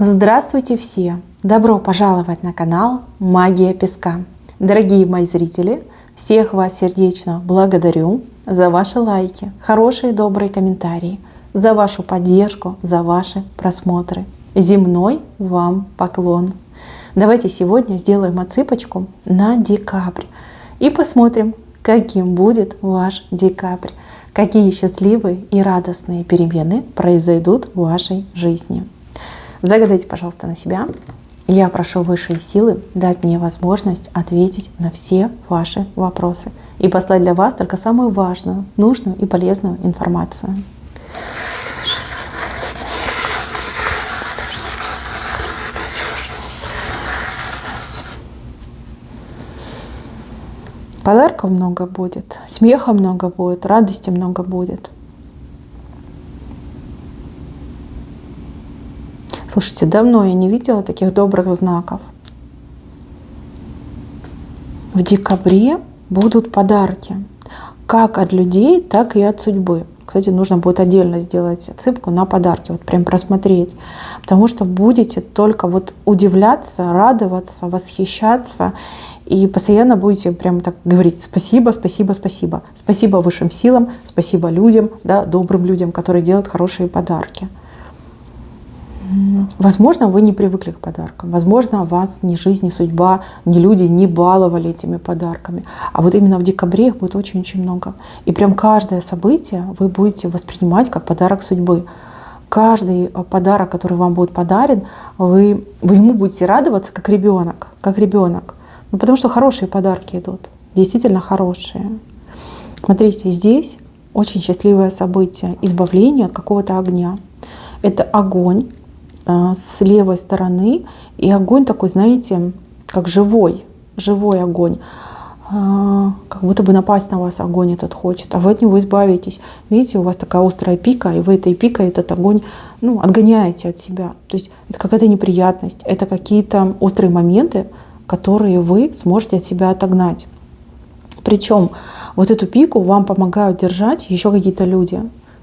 Здравствуйте все! Добро пожаловать на канал Магия Песка. Дорогие мои зрители, всех вас сердечно благодарю за ваши лайки, хорошие добрые комментарии, за вашу поддержку, за ваши просмотры. Земной вам поклон! Давайте сегодня сделаем отсыпочку на декабрь и посмотрим, каким будет ваш декабрь, какие счастливые и радостные перемены произойдут в вашей жизни. Загадайте, пожалуйста, на себя. Я прошу высшие силы дать мне возможность ответить на все ваши вопросы и послать для вас только самую важную, нужную и полезную информацию. Подарков много будет, смеха много будет, радости много будет. Слушайте, давно я не видела таких добрых знаков. В декабре будут подарки, как от людей, так и от судьбы. Кстати, нужно будет отдельно сделать отсыпку на подарки, вот прям просмотреть, потому что будете только вот удивляться, радоваться, восхищаться и постоянно будете прям так говорить: спасибо, спасибо, спасибо. Спасибо высшим силам, спасибо людям, да, добрым людям, которые делают хорошие подарки. Возможно, вы не привыкли к подаркам. Возможно, вас ни жизнь, ни судьба, ни люди не баловали этими подарками. А вот именно в декабре их будет очень-очень много. И прям каждое событие вы будете воспринимать как подарок судьбы. Каждый подарок, который вам будет подарен, вы ему будете радоваться как ребенок. Как ребенок. Ну, потому что хорошие подарки идут. Действительно хорошие. Смотрите, здесь очень счастливое событие. Избавление от какого-то огня. Это огонь с левой стороны, и огонь такой, знаете, как живой огонь, как будто бы напасть на вас огонь этот хочет, а вы от него избавитесь. Видите, у вас такая острая пика, и вы этой пикой этот огонь отгоняете от себя. То есть это какая-то неприятность, это какие-то острые моменты, которые вы сможете от себя отогнать. Причем вот эту пику вам помогают держать еще какие-то люди.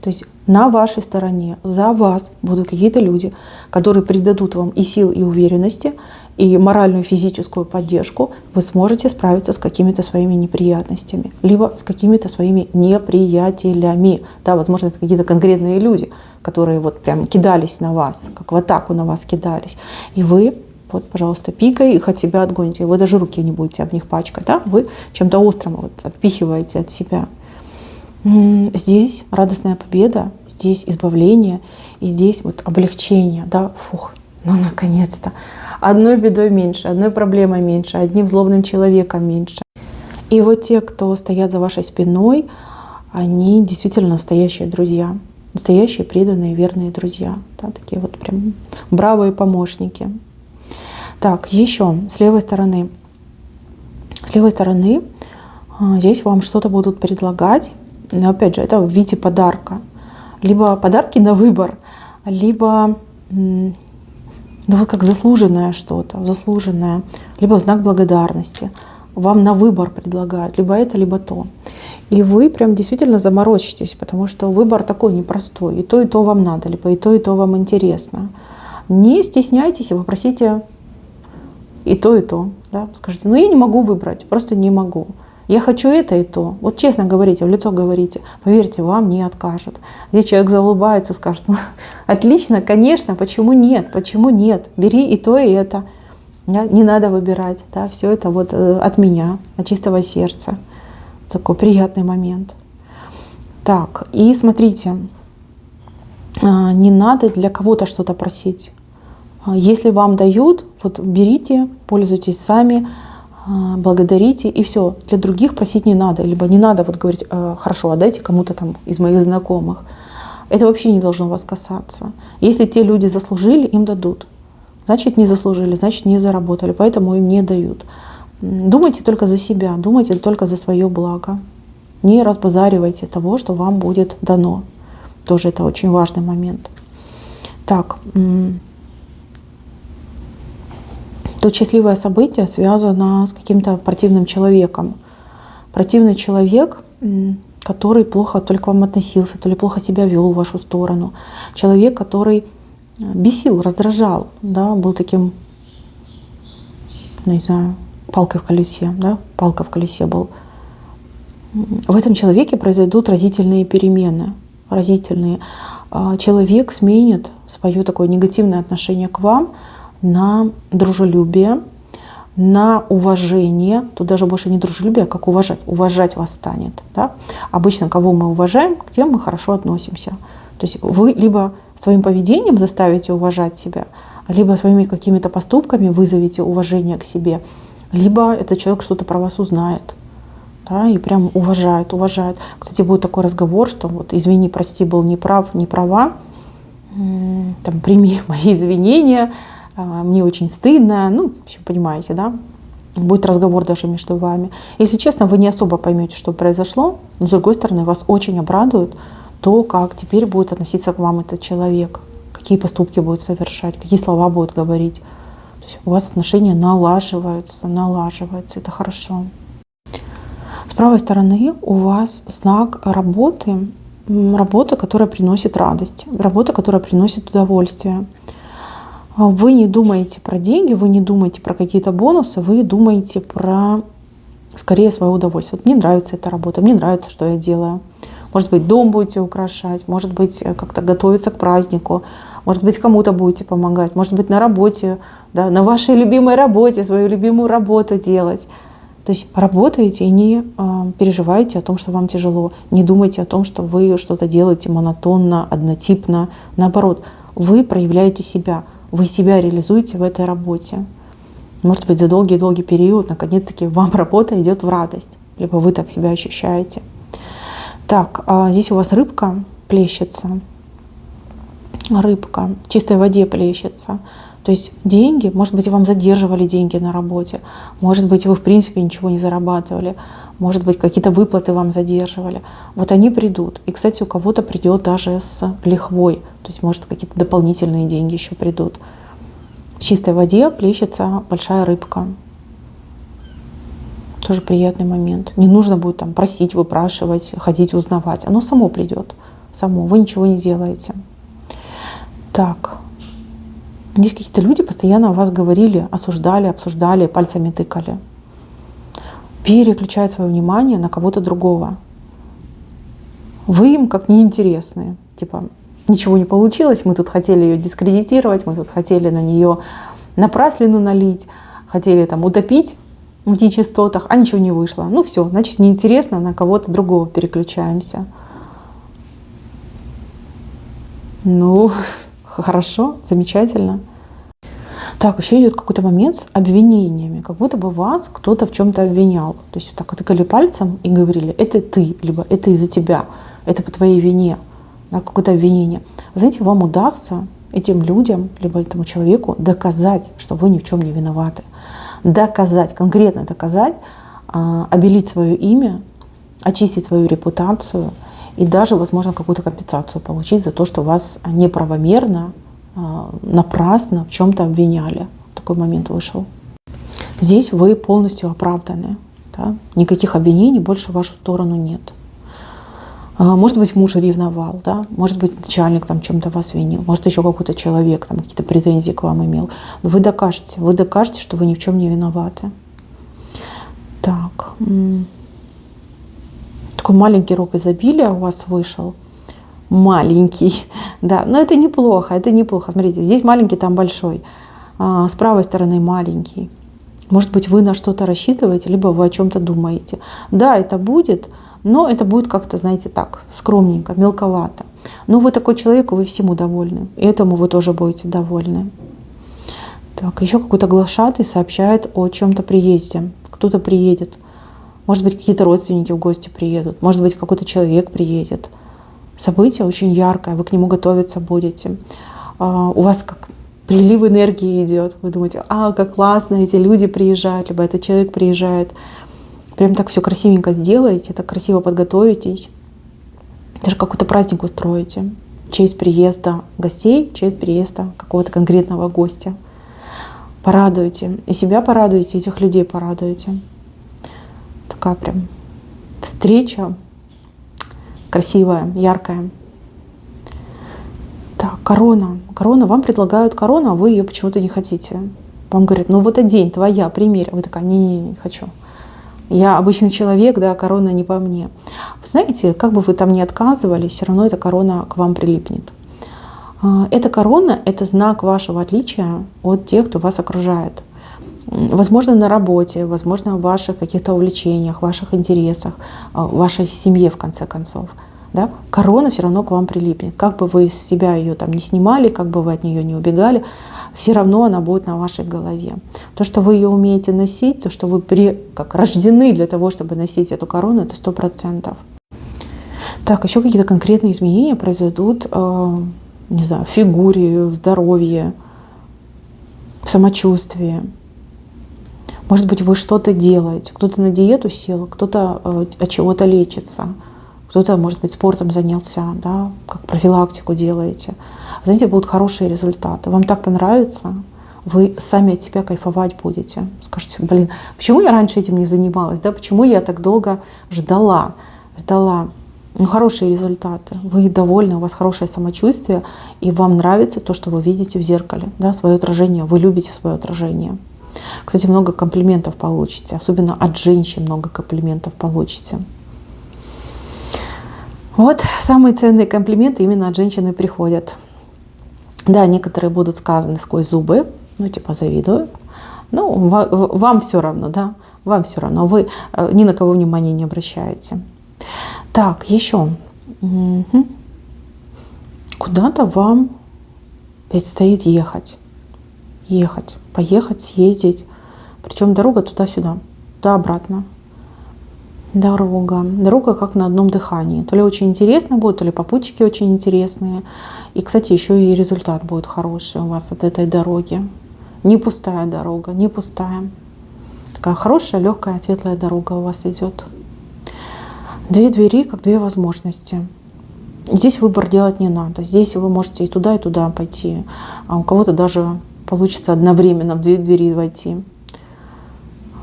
То есть на вашей стороне, за вас будут какие-то люди, которые придадут вам и сил, и уверенности, и моральную, и физическую поддержку. Вы сможете справиться с какими-то своими неприятностями, либо с какими-то своими неприятелями. Да, возможно, это какие-то конкретные люди, которые вот прям кидались на вас, как в атаку на вас кидались. И вы, вот, пожалуйста, пикой их от себя отгоните. Вы даже руки не будете об них пачкать. Да? Вы чем-то острым вот отпихиваете от себя. Здесь радостная победа, здесь избавление, и здесь вот облегчение, да, фух, наконец-то. Одной бедой меньше, одной проблемой меньше, одним злобным человеком меньше. И вот те, кто стоят за вашей спиной, они действительно настоящие друзья, настоящие преданные, верные друзья, да, такие вот прям бравые помощники. Так, еще с левой стороны. С левой стороны здесь вам что-то будут предлагать. Но опять же, это в виде подарка. Либо подарки на выбор, либо вот как заслуженное что-то, заслуженное, либо в знак благодарности. Вам на выбор предлагают либо это, либо то. И вы прям действительно заморочитесь, потому что выбор такой непростой. И то вам надо, либо и то вам интересно. Не стесняйтесь и попросите и то. Да? Скажите: я не могу выбрать, просто не могу. Я хочу это и то. Вот честно говорите, в лицо говорите. Поверьте, вам не откажут. Здесь человек заулыбается, скажет: отлично, конечно, почему нет? Почему нет? Бери и то, и это. Да? Не надо выбирать. Да? Все это вот от меня, от чистого сердца. Такой приятный момент. Так, и смотрите, не надо для кого-то что-то просить. Если вам дают, вот берите, пользуйтесь сами, благодарите, и все. Для других просить не надо. Либо не надо вот говорить: хорошо, отдайте кому-то там из моих знакомых. Это вообще не должно вас касаться. Если те люди заслужили, им дадут. Значит, не заслужили, значит, не заработали, поэтому им не дают. Думайте только за себя, думайте только за свое благо. Не разбазаривайте того, что вам будет дано. Тоже это очень важный момент. Так, тут счастливое событие связано с каким-то противным человеком. Противный человек, который плохо только к вам относился, то ли плохо себя вел в вашу сторону. Человек, который бесил, раздражал, да, был таким, не знаю, палкой в колесе, да, палка в колесе был. В этом человеке произойдут разительные перемены, разительные. Человек сменит свое такое негативное отношение к вам на дружелюбие, на уважение. Тут даже больше не дружелюбие, а как уважать. Уважать вас станет. Да? Обычно, кого мы уважаем, к тем мы хорошо относимся. То есть вы либо своим поведением заставите уважать себя, либо своими какими-то поступками вызовете уважение к себе, либо этот человек что-то про вас узнает. Да, и прям уважает. Кстати, будет такой разговор, что вот извини, прости, был неправ, не права, там, прими мои извинения, мне очень стыдно, ну, в общем, понимаете, да, будет разговор даже между вами. Если честно, вы не особо поймете, что произошло, но с другой стороны, вас очень обрадует то, как теперь будет относиться к вам этот человек, какие поступки будет совершать, какие слова будет говорить. То есть у вас отношения налаживаются, это хорошо. С правой стороны у вас знак работы, работа, которая приносит радость, работа, которая приносит удовольствие. Вы не думаете про деньги, вы не думаете про какие-то бонусы, вы думаете про, скорее, свое удовольствие. Вот мне нравится эта работа, мне нравится, что я делаю. Может быть, дом будете украшать, может быть, как-то готовиться к празднику, может быть, кому-то будете помогать, может быть, на работе, да, на вашей любимой работе, свою любимую работу делать. То есть работаете и не переживайте о том, что вам тяжело. Не думайте о том, что вы что-то делаете монотонно, однотипно. Наоборот, вы проявляете себя. Вы себя реализуете в этой работе. Может быть, за долгий-долгий период, наконец-таки, вам работа идет в радость. Либо вы так себя ощущаете. Так, здесь у вас рыбка плещется. Рыбка в чистой воде плещется. То есть деньги, может быть, вам задерживали деньги на работе, может быть, вы в принципе ничего не зарабатывали, может быть, какие-то выплаты вам задерживали. Вот они придут. И, кстати, у кого-то придет даже с лихвой, то есть, может, какие-то дополнительные деньги еще придут. В чистой воде плещется большая рыбка. Тоже приятный момент. Не нужно будет там просить, выпрашивать, ходить, узнавать. Оно само придет. Само. Вы ничего не делаете. Так. Здесь какие-то люди постоянно о вас говорили, осуждали, обсуждали, пальцами тыкали. Переключают свое внимание на кого-то другого. Вы им как неинтересные. Типа, ничего не получилось, мы тут хотели ее дискредитировать, мы тут хотели на нее напраслину налить, хотели там утопить в нечистотах, а ничего не вышло. Ну все, значит, неинтересно, на кого-то другого переключаемся. Ну, хорошо, замечательно. Так, еще идет какой-то момент с обвинениями, как будто бы вас кто-то в чем-то обвинял. То есть вот так вот тыкали пальцем и говорили, это ты, либо это из-за тебя, это по твоей вине, да, какое-то обвинение. Знаете, вам удастся этим людям, либо этому человеку доказать, что вы ни в чем не виноваты. Доказать, конкретно доказать, обелить свое имя, очистить свою репутацию и даже, возможно, какую-то компенсацию получить за то, что вас неправомерно, напрасно в чем-то обвиняли. Такой момент вышел. Здесь вы полностью оправданы. Да? Никаких обвинений больше в вашу сторону нет. Может быть, муж ревновал, да? Может быть, начальник там чем-то вас винил, может, еще какой-то человек там какие-то претензии к вам имел. Но вы докажете, что вы ни в чем не виноваты. Так. Такой маленький рог изобилия у вас вышел. Маленький, да, но это неплохо, Смотрите, здесь маленький, там большой. С правой стороны маленький. Может быть, вы на что-то рассчитываете, либо вы о чем-то думаете. Да, это будет, но это будет как-то, знаете, так, скромненько, мелковато. Но вы такой человек, вы всему довольны. И этому вы тоже будете довольны. Так, еще какой-то глашатый сообщает о чем-то приезде. Кто-то приедет. Может быть, какие-то родственники в гости приедут. Может быть, какой-то человек приедет. Событие очень яркое, вы к нему готовиться будете. У вас как прилив энергии идет. Вы думаете, как классно, эти люди приезжают, либо этот человек приезжает. Прям так все красивенько сделаете, так красиво подготовитесь. Даже какой-то праздник устроите. В честь приезда гостей, в честь приезда какого-то конкретного гостя. Порадуете. И себя порадуете, и этих людей порадуете. Такая прям встреча красивая, яркая. Так, Корона. Корона. Вам предлагают корону, а вы ее почему-то не хотите. Вам говорят, ну вот одень, твоя, примерь. Вы такая, не хочу. Я обычный человек, да, корона не по мне. Вы знаете, как бы вы там ни отказывались, все равно эта корона к вам прилипнет. Эта корона – это знак вашего отличия от тех, кто вас окружает. Возможно, на работе, возможно, в ваших каких-то увлечениях, ваших интересах, в вашей семье, в конце концов. Да? Корона все равно к вам прилипнет. Как бы вы с себя ее там не снимали, как бы вы от нее не убегали, все равно она будет на вашей голове. То, что вы ее умеете носить, то, что вы как рождены для того, чтобы носить эту корону, это 100%. Так, еще какие-то конкретные изменения произойдут, не знаю, в фигуре, в здоровье, в самочувствии. Может быть, вы что-то делаете, кто-то на диету сел, кто-то от чего-то лечится, кто-то, может быть, спортом занялся, да, как профилактику делаете. Знаете, будут хорошие результаты. Вам так понравится, вы сами от себя кайфовать будете. Скажете, блин, почему я раньше этим не занималась, да, почему я так долго ждала. Ну, хорошие результаты. Вы довольны, у вас хорошее самочувствие, и вам нравится то, что вы видите в зеркале, да, свое отражение. Вы любите свое отражение. Кстати, много комплиментов получите, особенно от женщин много комплиментов получите. Вот самые ценные комплименты именно от женщины приходят. Да, некоторые будут сказаны сквозь зубы, ну типа завидую. Ну, вам все равно, да, вам все равно, вы ни на кого внимания не обращаете. Так, еще. Куда-то вам предстоит ехать, поехать, съездить. Причем дорога туда-сюда, туда-обратно. Дорога как на одном дыхании. То ли очень интересно будет, то ли попутчики очень интересные. И, кстати, еще и результат будет хороший у вас от этой дороги. Не пустая дорога, не пустая. Такая хорошая, легкая, светлая дорога у вас идет. Две двери, как две возможности. Здесь выбор делать не надо. Здесь вы можете и туда пойти. А у кого-то даже получится одновременно в две двери войти.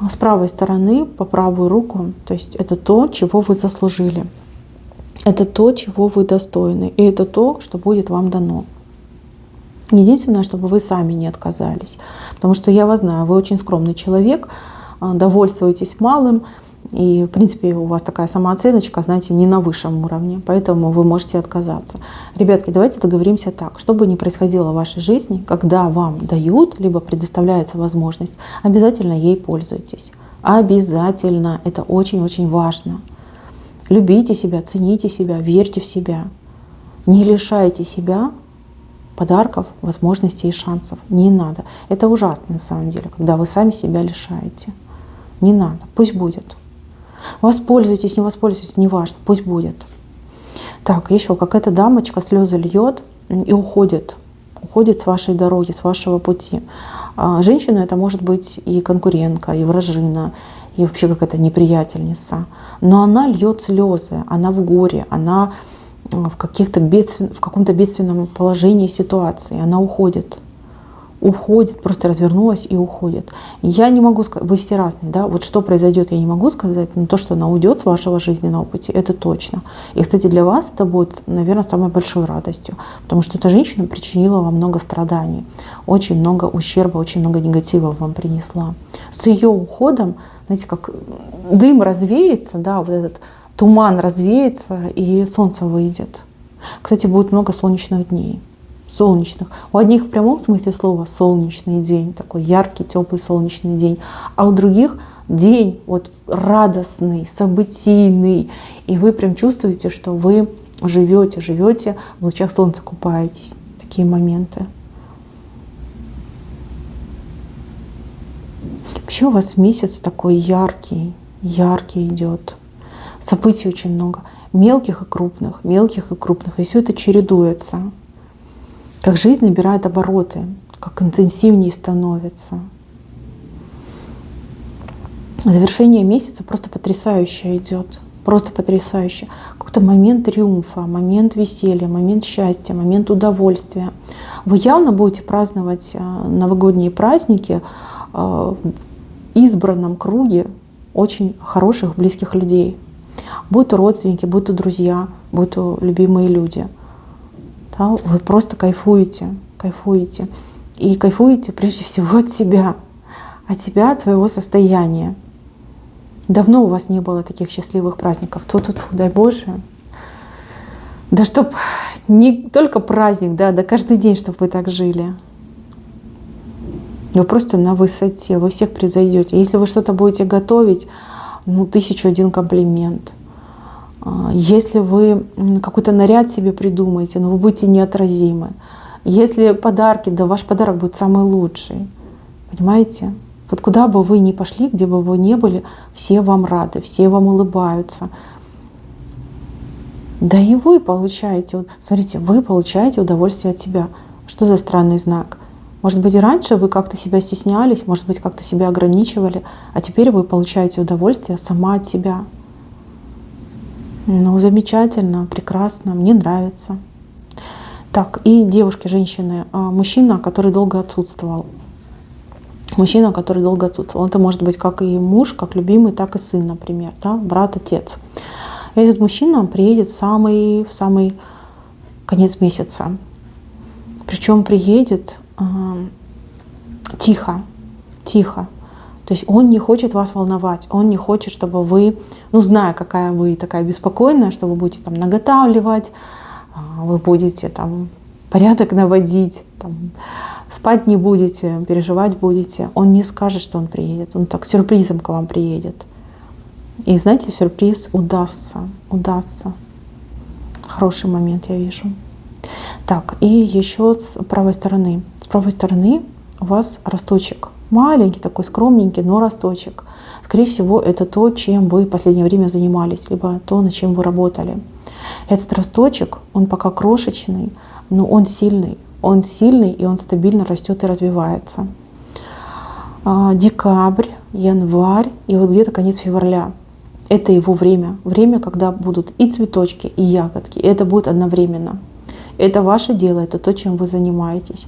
С правой стороны, по правую руку, то есть это то, чего вы заслужили. Это то, чего вы достойны. И это то, что будет вам дано. Единственное, чтобы вы сами не отказались. Потому что я вас знаю, вы очень скромный человек, довольствуетесь малым. И, в принципе, у вас такая самооценочка, знаете, не на высшем уровне, поэтому вы можете отказаться. Ребятки, давайте договоримся так. Что бы ни происходило в вашей жизни, когда вам дают, либо предоставляется возможность, обязательно ей пользуйтесь. Обязательно. Это очень-очень важно. Любите себя, цените себя, верьте в себя. Не лишайте себя подарков, возможностей и шансов. Не надо. Это ужасно на самом деле, когда вы сами себя лишаете. Не надо. Пусть будет. Воспользуйтесь, не воспользуйтесь, неважно, пусть будет. Так, еще какая-то дамочка слезы льет и уходит. Уходит с вашей дороги, с вашего пути. Женщина это может быть и конкурентка, и вражина, и вообще какая-то неприятельница. Но она льет слезы, она в горе, она в каком-то бедственном положении, ситуации. Она уходит. Просто развернулась и уходит. Я не могу сказать, вы все разные, да, вот что произойдет, я не могу сказать, но то, что она уйдет с вашего жизненного пути, это точно. И, кстати, для вас это будет, наверное, самой большой радостью, потому что эта женщина причинила вам много страданий, очень много ущерба, очень много негатива вам принесла. С ее уходом, знаете, как дым развеется, да, вот этот туман развеется, и солнце выйдет. Кстати, будет много солнечных дней. Солнечных. У одних в прямом смысле слова солнечный день, такой яркий, теплый солнечный день, а у других день вот радостный, событийный. И вы прям чувствуете, что вы живете, в лучах солнца купаетесь. Такие моменты. Вообще у вас месяц такой яркий идет. Событий очень много. Мелких и крупных. И все это чередуется. Как жизнь набирает обороты, как интенсивнее становится. Завершение месяца просто потрясающе идет. Просто потрясающе. Какой-то момент триумфа, момент веселья, момент счастья, момент удовольствия. Вы явно будете праздновать новогодние праздники в избранном круге очень хороших, близких людей. Будь то родственники, будь то друзья, будь то любимые люди. Да? Вы просто кайфуете, кайфуете. И кайфуете прежде всего от себя, от своего состояния. Давно у вас не было таких счастливых праздников. Тьфу-тьфу-тьфу, дай Боже. Да чтоб не только праздник, да каждый день, чтобы вы так жили. Вы просто на высоте, вы всех превзойдете. Если вы что-то будете готовить, 1001 комплимент. Если вы какой-то наряд себе придумаете, вы будете неотразимы. Если подарки, да ваш подарок будет самый лучший. Понимаете? Вот куда бы вы ни пошли, где бы вы ни были, все вам рады, все вам улыбаются. Да и вы получаете, смотрите, вы получаете удовольствие от себя. Что за странный знак? Может быть, и раньше вы как-то себя стеснялись, может быть, как-то себя ограничивали, а теперь вы получаете удовольствие сама от себя. Замечательно, прекрасно, мне нравится. Так, и девушки, женщины, мужчина, который долго отсутствовал. Мужчина, который долго отсутствовал. Это может быть как и муж, как любимый, так и сын, например, да, брат, отец. И этот мужчина приедет в самый конец месяца. Причем приедет тихо. То есть он не хочет вас волновать, он не хочет, чтобы вы, зная, какая вы такая беспокойная, что вы будете там наготавливать, вы будете там порядок наводить, спать не будете, переживать будете. Он не скажет, что он приедет, он так сюрпризом к вам приедет. И знаете, сюрприз удастся. Хороший момент, я вижу. Так, и еще с правой стороны. С правой стороны у вас росточек. Маленький такой, скромненький, но росточек. Скорее всего, это то, чем вы в последнее время занимались, либо то, над чем вы работали. Этот росточек, он пока крошечный, но он сильный. Он сильный, и он стабильно растет и развивается. Декабрь, январь и вот где-то конец февраля. Это его время. Время, когда будут и цветочки, и ягодки. И это будет одновременно. Это ваше дело, это то, чем вы занимаетесь.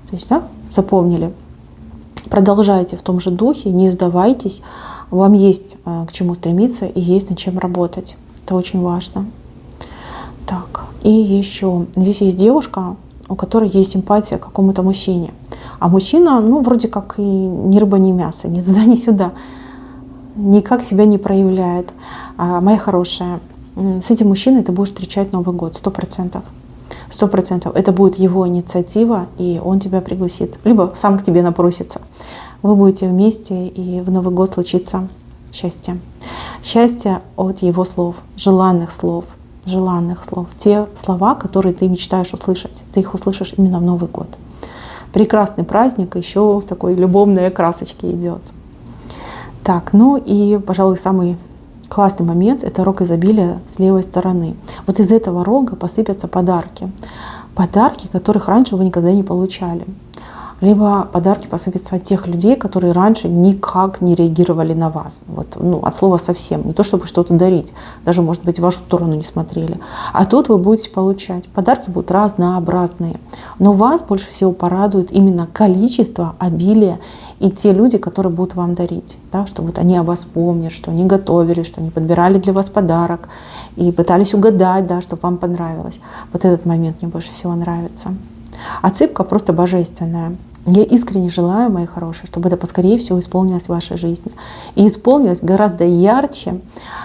То есть, да, запомнили. Продолжайте в том же духе, не сдавайтесь. Вам есть к чему стремиться и есть над чем работать. Это очень важно. Так, и еще. Здесь есть девушка, у которой есть симпатия к какому-то мужчине. А мужчина, вроде как и ни рыба, ни мясо, ни туда, ни сюда. Никак себя не проявляет. Моя хорошая, с этим мужчиной ты будешь встречать Новый год 100%. 100%. Это будет его инициатива, и он тебя пригласит. Либо сам к тебе напросится. Вы будете вместе, и в Новый год случится счастье. Счастье от его слов, желанных слов. Те слова, которые ты мечтаешь услышать. Ты их услышишь именно в Новый год. Прекрасный праздник, еще в такой любовной окрасочке идет. Так, и, пожалуй, самый классный момент — это рог изобилия с левой стороны. Вот из этого рога посыпятся подарки. Подарки, которых раньше вы никогда не получали. Либо подарки посыпятся от тех людей, которые раньше никак не реагировали на вас. От слова совсем. Не то, чтобы что-то дарить. Даже, может быть, в вашу сторону не смотрели. А тут вы будете получать. Подарки будут разнообразные. Но вас больше всего порадует именно количество, обилие и те люди, которые будут вам дарить. Да, что они о вас помнят, что они готовили, что они подбирали для вас подарок и пытались угадать, да, чтобы вам понравилось. Вот этот момент мне больше всего нравится. Отсыпка просто божественная. Я искренне желаю, мои хорошие, чтобы это поскорее всего исполнилось в вашей жизни. И исполнилось гораздо ярче,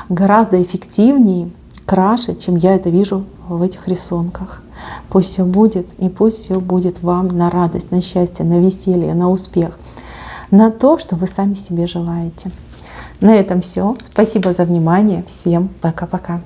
гораздо эффективнее, краше, чем я это вижу в этих рисунках. Пусть все будет, и пусть все будет вам на радость, на счастье, на веселье, на успех, на то, что вы сами себе желаете. На этом все. Спасибо за внимание. Всем пока-пока.